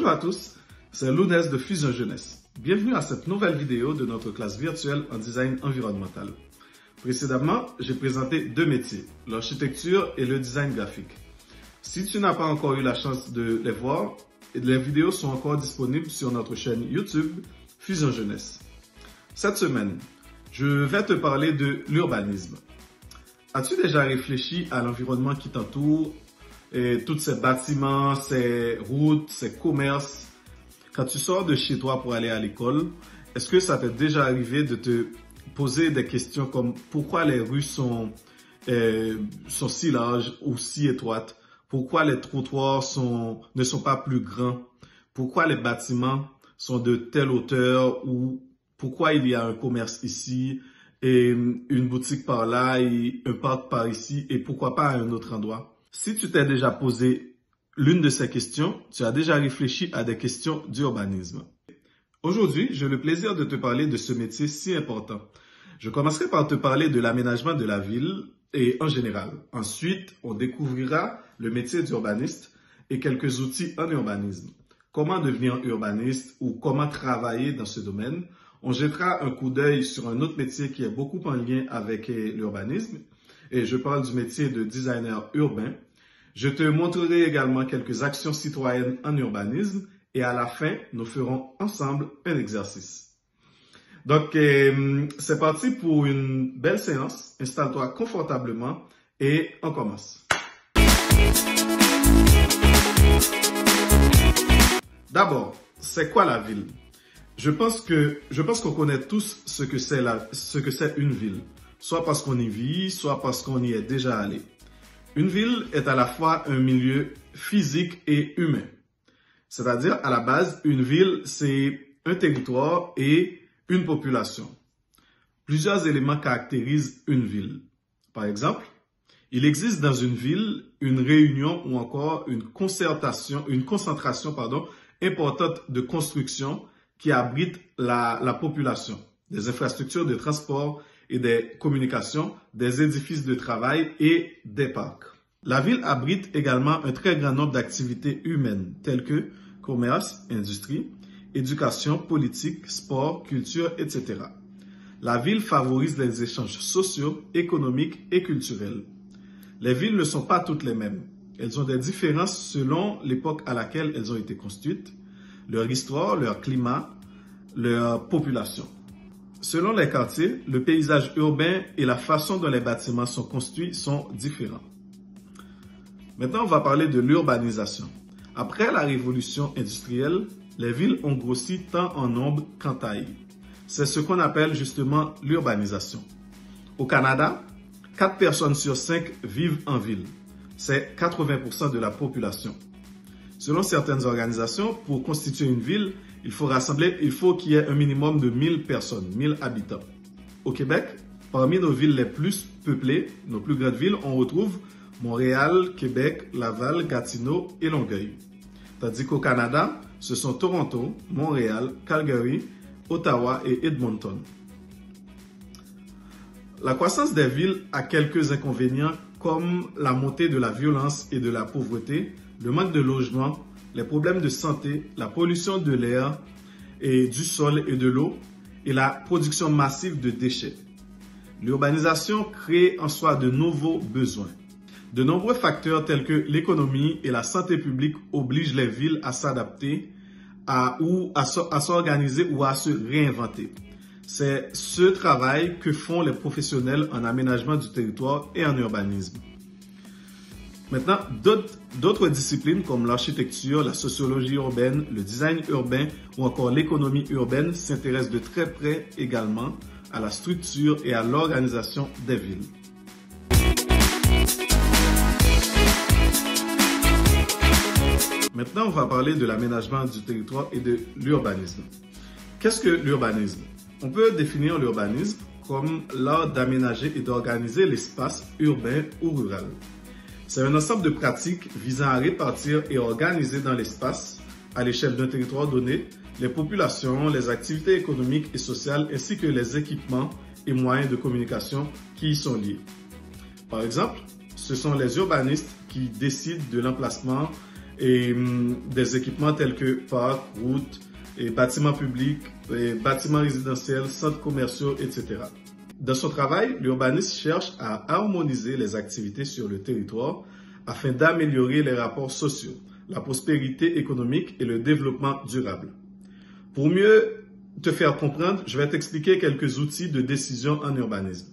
Bonjour à tous, c'est Lounès de Fusion Jeunesse. Bienvenue à cette nouvelle vidéo de notre classe virtuelle en design environnemental. Précédemment, j'ai présenté deux métiers, l'architecture et le design graphique. Si tu n'as pas encore eu la chance de les voir, les vidéos sont encore disponibles sur notre chaîne YouTube Fusion Jeunesse. Cette semaine, je vais te parler de l'urbanisme. As-tu déjà réfléchi à l'environnement qui t'entoure, et tous ces bâtiments, ces routes, ces commerces? Quand tu sors de chez toi pour aller à l'école, est-ce que ça t'est déjà arrivé de te poser des questions comme pourquoi les rues sont si larges ou si étroites? Pourquoi les trottoirs ne sont pas plus grands? Pourquoi les bâtiments sont de telle hauteur? Ou pourquoi il y a un commerce ici et une boutique par là et un parc par ici et pourquoi pas à un autre endroit? Si tu t'es déjà posé l'une de ces questions, tu as déjà réfléchi à des questions d'urbanisme. Aujourd'hui, j'ai le plaisir de te parler de ce métier si important. Je commencerai par te parler de l'aménagement de la ville et en général. Ensuite, on découvrira le métier d'urbaniste et quelques outils en urbanisme. Comment devenir urbaniste ou comment travailler dans ce domaine. On jettera un coup d'œil sur un autre métier qui est beaucoup en lien avec l'urbanisme. Et je parle du métier de designer urbain. Je te montrerai également quelques actions citoyennes en urbanisme et à la fin, nous ferons ensemble un exercice. Donc, c'est parti pour une belle séance. Installe-toi confortablement et on commence. D'abord, c'est quoi la ville? Je pense qu'on connaît tous ce que c'est une ville. Soit parce qu'on y vit, soit parce qu'on y est déjà allé. Une ville est à la fois un milieu physique et humain. C'est-à-dire, à la base, une ville, c'est un territoire et une population. Plusieurs éléments caractérisent une ville. Par exemple, il existe dans une ville une réunion ou encore une concentration importante de constructions qui abritent la population, des infrastructures de transport et des communications, des édifices de travail et des parcs. La ville abrite également un très grand nombre d'activités humaines telles que commerce, industrie, éducation, politique, sport, culture, etc. La ville favorise les échanges sociaux, économiques et culturels. Les villes ne sont pas toutes les mêmes. Elles ont des différences selon l'époque à laquelle elles ont été construites, leur histoire, leur climat, leur population. Selon les quartiers, le paysage urbain et la façon dont les bâtiments sont construits sont différents. Maintenant, on va parler de l'urbanisation. Après la révolution industrielle, les villes ont grossi tant en nombre qu'en taille. C'est ce qu'on appelle justement l'urbanisation. Au Canada, 4 personnes sur 5 vivent en ville. C'est 80% de la population. Selon certaines organisations, pour constituer une ville, il faut qu'il y ait un minimum de 1000 personnes, 1000 habitants. Au Québec, parmi nos villes les plus peuplées, nos plus grandes villes, on retrouve Montréal, Québec, Laval, Gatineau et Longueuil. Tandis qu'au Canada, ce sont Toronto, Montréal, Calgary, Ottawa et Edmonton. La croissance des villes a quelques inconvénients comme la montée de la violence et de la pauvreté, le manque de logement, les problèmes de santé, la pollution de l'air et du sol et de l'eau et la production massive de déchets. L'urbanisation crée en soi de nouveaux besoins. De nombreux facteurs tels que l'économie et la santé publique obligent les villes à s'adapter, à s'organiser ou à se réinventer. C'est ce travail que font les professionnels en aménagement du territoire et en urbanisme. Maintenant, d'autres disciplines comme l'architecture, la sociologie urbaine, le design urbain ou encore l'économie urbaine s'intéressent de très près également à la structure et à l'organisation des villes. Maintenant, on va parler de l'aménagement du territoire et de l'urbanisme. Qu'est-ce que l'urbanisme? On peut définir l'urbanisme comme l'art d'aménager et d'organiser l'espace urbain ou rural. C'est un ensemble de pratiques visant à répartir et organiser dans l'espace, à l'échelle d'un territoire donné, les populations, les activités économiques et sociales ainsi que les équipements et moyens de communication qui y sont liés. Par exemple, ce sont les urbanistes qui décident de l'emplacement et des équipements tels que parcs, routes, et bâtiments publics, et bâtiments résidentiels, centres commerciaux, etc. Dans son travail, l'urbaniste cherche à harmoniser les activités sur le territoire afin d'améliorer les rapports sociaux, la prospérité économique et le développement durable. Pour mieux te faire comprendre, je vais t'expliquer quelques outils de décision en urbanisme.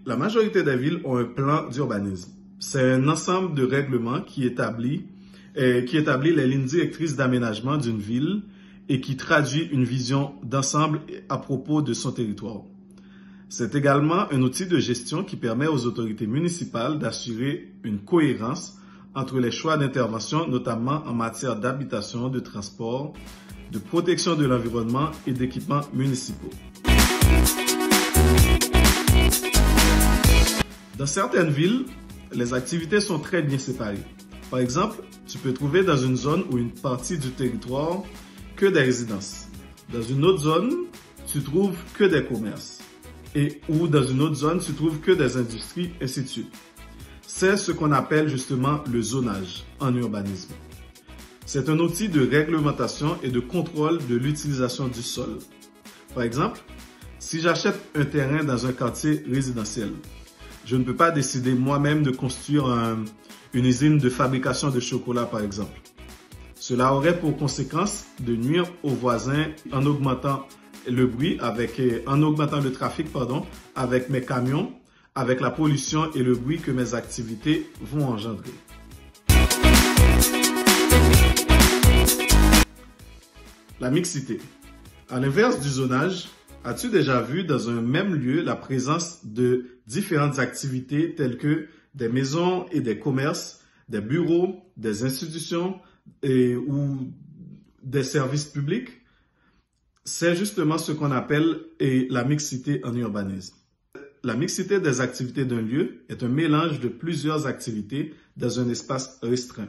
La majorité des villes ont un plan d'urbanisme. C'est un ensemble de règlements qui établit les lignes directrices d'aménagement d'une ville et qui traduit une vision d'ensemble à propos de son territoire. C'est également un outil de gestion qui permet aux autorités municipales d'assurer une cohérence entre les choix d'intervention, notamment en matière d'habitation, de transport, de protection de l'environnement et d'équipements municipaux. Dans certaines villes, les activités sont très bien séparées. Par exemple, tu peux trouver dans une zone ou une partie du territoire que des résidences. Dans une autre zone, tu trouves que des commerces. Ou dans une autre zone, tu trouves que des industries, ainsi de suite. C'est ce qu'on appelle justement le zonage en urbanisme. C'est un outil de réglementation et de contrôle de l'utilisation du sol. Par exemple, si j'achète un terrain dans un quartier résidentiel, je ne peux pas décider moi-même de construire une usine de fabrication de chocolat, par exemple. Cela aurait pour conséquence de nuire aux voisins en augmentant le trafic, avec mes camions, avec la pollution et le bruit que mes activités vont engendrer. La mixité. À l'inverse du zonage, as-tu déjà vu dans un même lieu la présence de différentes activités telles que des maisons et des commerces, des bureaux, des institutions ou des services publics? C'est justement ce qu'on appelle la mixité en urbanisme. La mixité des activités d'un lieu est un mélange de plusieurs activités dans un espace restreint.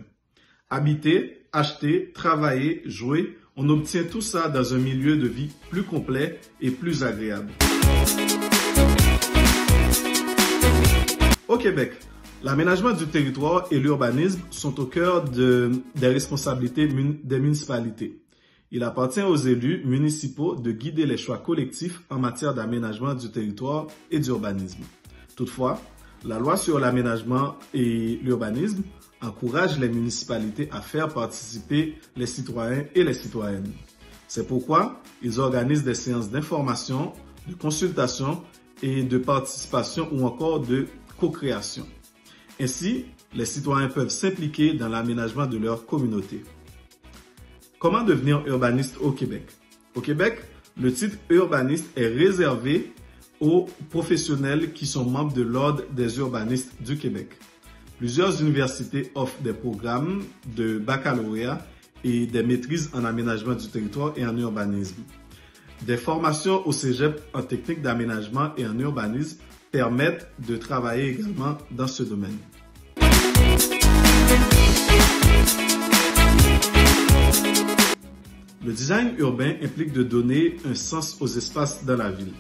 Habiter, acheter, travailler, jouer, on obtient tout ça dans un milieu de vie plus complet et plus agréable. Au Québec, l'aménagement du territoire et l'urbanisme sont au cœur des responsabilités des municipalités. Il appartient aux élus municipaux de guider les choix collectifs en matière d'aménagement du territoire et d'urbanisme. Toutefois, la loi sur l'aménagement et l'urbanisme encourage les municipalités à faire participer les citoyens et les citoyennes. C'est pourquoi ils organisent des séances d'information, de consultation et de participation ou encore de co-création. Ainsi, les citoyens peuvent s'impliquer dans l'aménagement de leur communauté. Comment devenir urbaniste au Québec? Au Québec, le titre urbaniste est réservé aux professionnels qui sont membres de l'Ordre des urbanistes du Québec. Plusieurs universités offrent des programmes de baccalauréat et des maîtrises en aménagement du territoire et en urbanisme. Des formations au cégep en technique d'aménagement et en urbanisme permettent de travailler également dans ce domaine. Le design urbain implique de donner un sens aux espaces dans la ville.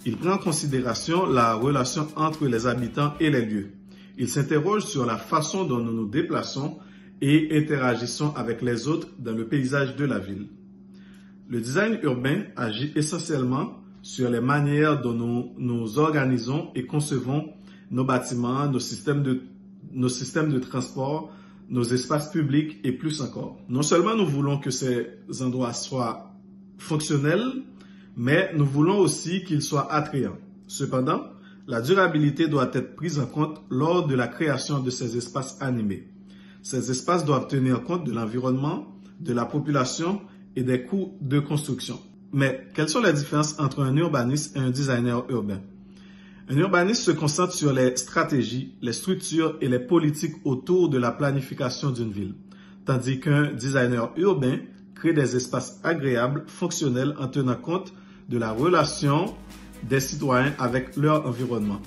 Il prend en considération la relation entre les habitants et les lieux. Il s'interroge sur la façon dont nous nous déplaçons et interagissons avec les autres dans le paysage de la ville. Le design urbain agit essentiellement sur les manières dont nous organisons et concevons nos bâtiments, nos systèmes de transport, nos espaces publics et plus encore. Non seulement nous voulons que ces endroits soient fonctionnels, mais nous voulons aussi qu'ils soient attrayants. Cependant, la durabilité doit être prise en compte lors de la création de ces espaces animés. Ces espaces doivent tenir compte de l'environnement, de la population et des coûts de construction. Mais quelles sont les différences entre un urbaniste et un designer urbain? Un urbaniste se concentre sur les stratégies, les structures et les politiques autour de la planification d'une ville, tandis qu'un designer urbain crée des espaces agréables, fonctionnels en tenant compte de la relation des citoyens avec leur environnement.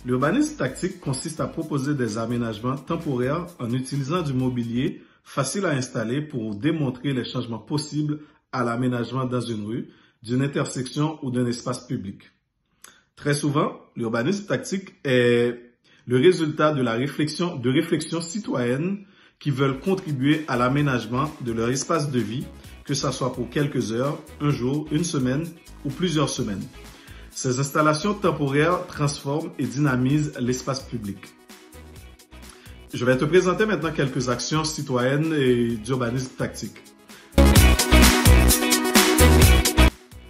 L'urbanisme tactique consiste à proposer des aménagements temporaires en utilisant du mobilier facile à installer pour démontrer les changements possibles à l'aménagement dans une rue, d'une intersection ou d'un espace public. Très souvent, l'urbanisme tactique est le résultat de réflexions citoyennes qui veulent contribuer à l'aménagement de leur espace de vie, que ce soit pour quelques heures, un jour, une semaine ou plusieurs semaines. Ces installations temporaires transforment et dynamisent l'espace public. Je vais te présenter maintenant quelques actions citoyennes et d'urbanisme tactique.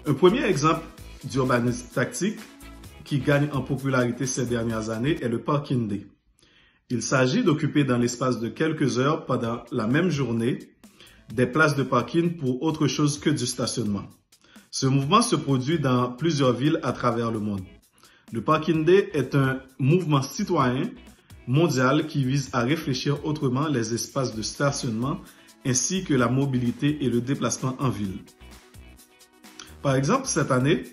Un premier exemple d'urbanisme tactique qui gagne en popularité ces dernières années est le Parking Day. Il s'agit d'occuper dans l'espace de quelques heures pendant la même journée des places de parking pour autre chose que du stationnement. Ce mouvement se produit dans plusieurs villes à travers le monde. Le Parking Day est un mouvement citoyen mondial qui vise à réfléchir autrement les espaces de stationnement ainsi que la mobilité et le déplacement en ville. Par exemple, cette année,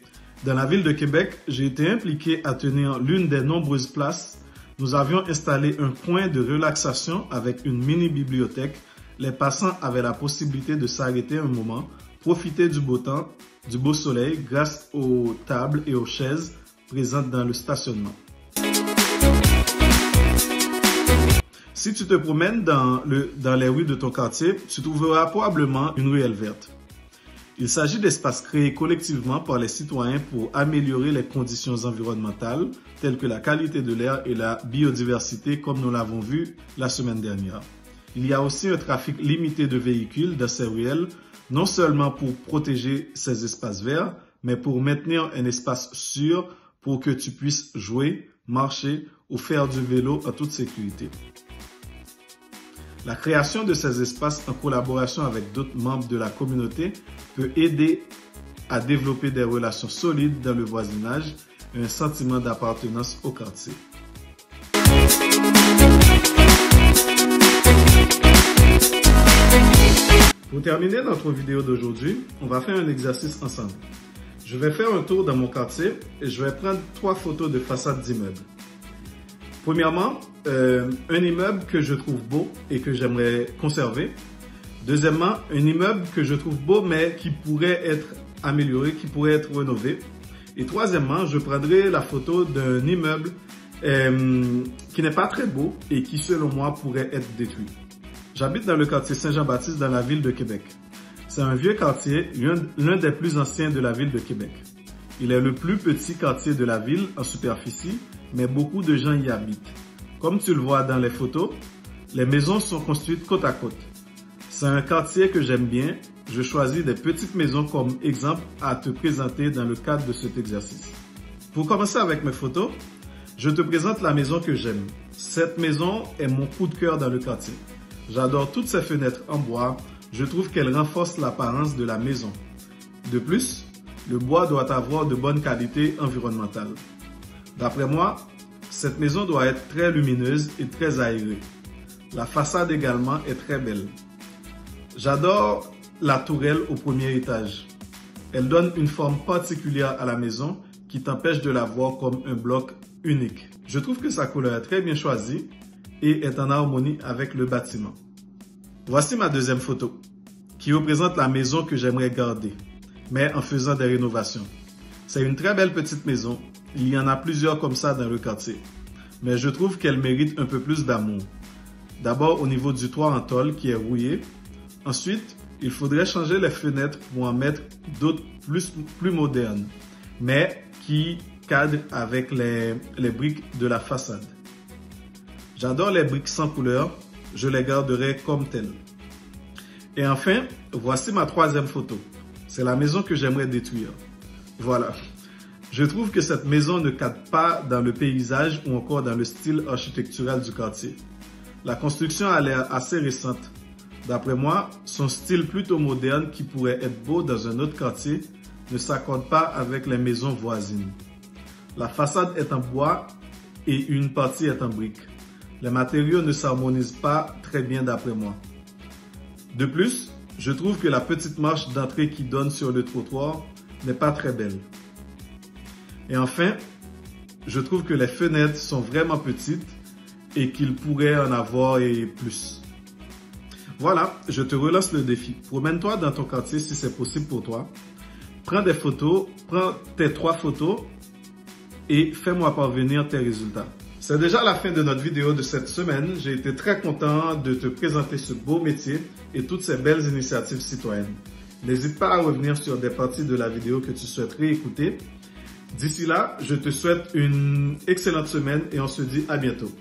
dans la ville de Québec, j'ai été impliqué à tenir l'une des nombreuses places. Nous avions installé un coin de relaxation avec une mini-bibliothèque. Les passants avaient la possibilité de s'arrêter un moment, profiter du beau temps, du beau soleil grâce aux tables et aux chaises présentes dans le stationnement. Si tu te promènes dans les rues de ton quartier, tu trouveras probablement une ruelle verte. Il s'agit d'espaces créés collectivement par les citoyens pour améliorer les conditions environnementales, telles que la qualité de l'air et la biodiversité, comme nous l'avons vu la semaine dernière. Il y a aussi un trafic limité de véhicules dans ces ruelles, non seulement pour protéger ces espaces verts, mais pour maintenir un espace sûr pour que tu puisses jouer, marcher ou faire du vélo en toute sécurité. La création de ces espaces en collaboration avec d'autres membres de la communauté peut aider à développer des relations solides dans le voisinage et un sentiment d'appartenance au quartier. Pour terminer notre vidéo d'aujourd'hui, on va faire un exercice ensemble. Je vais faire un tour dans mon quartier et je vais prendre 3 photos de façades d'immeubles. Premièrement, un immeuble que je trouve beau et que j'aimerais conserver. Deuxièmement, un immeuble que je trouve beau mais qui pourrait être amélioré, qui pourrait être rénové. Et troisièmement, je prendrai la photo d'un immeuble qui n'est pas très beau et qui selon moi pourrait être détruit. J'habite dans le quartier Saint-Jean-Baptiste dans la ville de Québec. C'est un vieux quartier, l'un des plus anciens de la ville de Québec. Il est le plus petit quartier de la ville en superficie, mais beaucoup de gens y habitent. Comme tu le vois dans les photos, les maisons sont construites côte à côte. C'est un quartier que j'aime bien. Je choisis des petites maisons comme exemple à te présenter dans le cadre de cet exercice. Pour commencer avec mes photos, je te présente la maison que j'aime. Cette maison est mon coup de cœur dans le quartier. J'adore toutes ces fenêtres en bois. Je trouve qu'elles renforcent l'apparence de la maison. De plus, le bois doit avoir de bonnes qualités environnementales. D'après moi, cette maison doit être très lumineuse et très aérée. La façade également est très belle. J'adore la tourelle au premier étage. Elle donne une forme particulière à la maison qui t'empêche de la voir comme un bloc unique. Je trouve que sa couleur est très bien choisie et est en harmonie avec le bâtiment. Voici ma deuxième photo, qui représente la maison que j'aimerais garder, mais en faisant des rénovations. C'est une très belle petite maison. Il y en a plusieurs comme ça dans le quartier. Mais je trouve qu'elle mérite un peu plus d'amour. D'abord au niveau du toit en tôle qui est rouillé. Ensuite, il faudrait changer les fenêtres pour en mettre d'autres plus modernes, mais qui cadrent avec les briques de la façade. J'adore les briques sans couleur. Je les garderai comme telles. Et enfin, voici ma troisième photo. C'est la maison que j'aimerais détruire. Voilà. Je trouve que cette maison ne cadre pas dans le paysage ou encore dans le style architectural du quartier. La construction a l'air assez récente. D'après moi, son style plutôt moderne qui pourrait être beau dans un autre quartier ne s'accorde pas avec les maisons voisines. La façade est en bois et une partie est en briques. Les matériaux ne s'harmonisent pas très bien d'après moi. De plus, je trouve que la petite marche d'entrée qui donne sur le trottoir n'est pas très belle. Et enfin, je trouve que les fenêtres sont vraiment petites et qu'il pourrait en avoir plus. Voilà, je te relance le défi. Promène-toi dans ton quartier si c'est possible pour toi. Prends des photos, prends tes 3 photos et fais-moi parvenir tes résultats. C'est déjà la fin de notre vidéo de cette semaine. J'ai été très content de te présenter ce beau métier et toutes ces belles initiatives citoyennes. N'hésite pas à revenir sur des parties de la vidéo que tu souhaiterais écouter. D'ici là, je te souhaite une excellente semaine et on se dit à bientôt.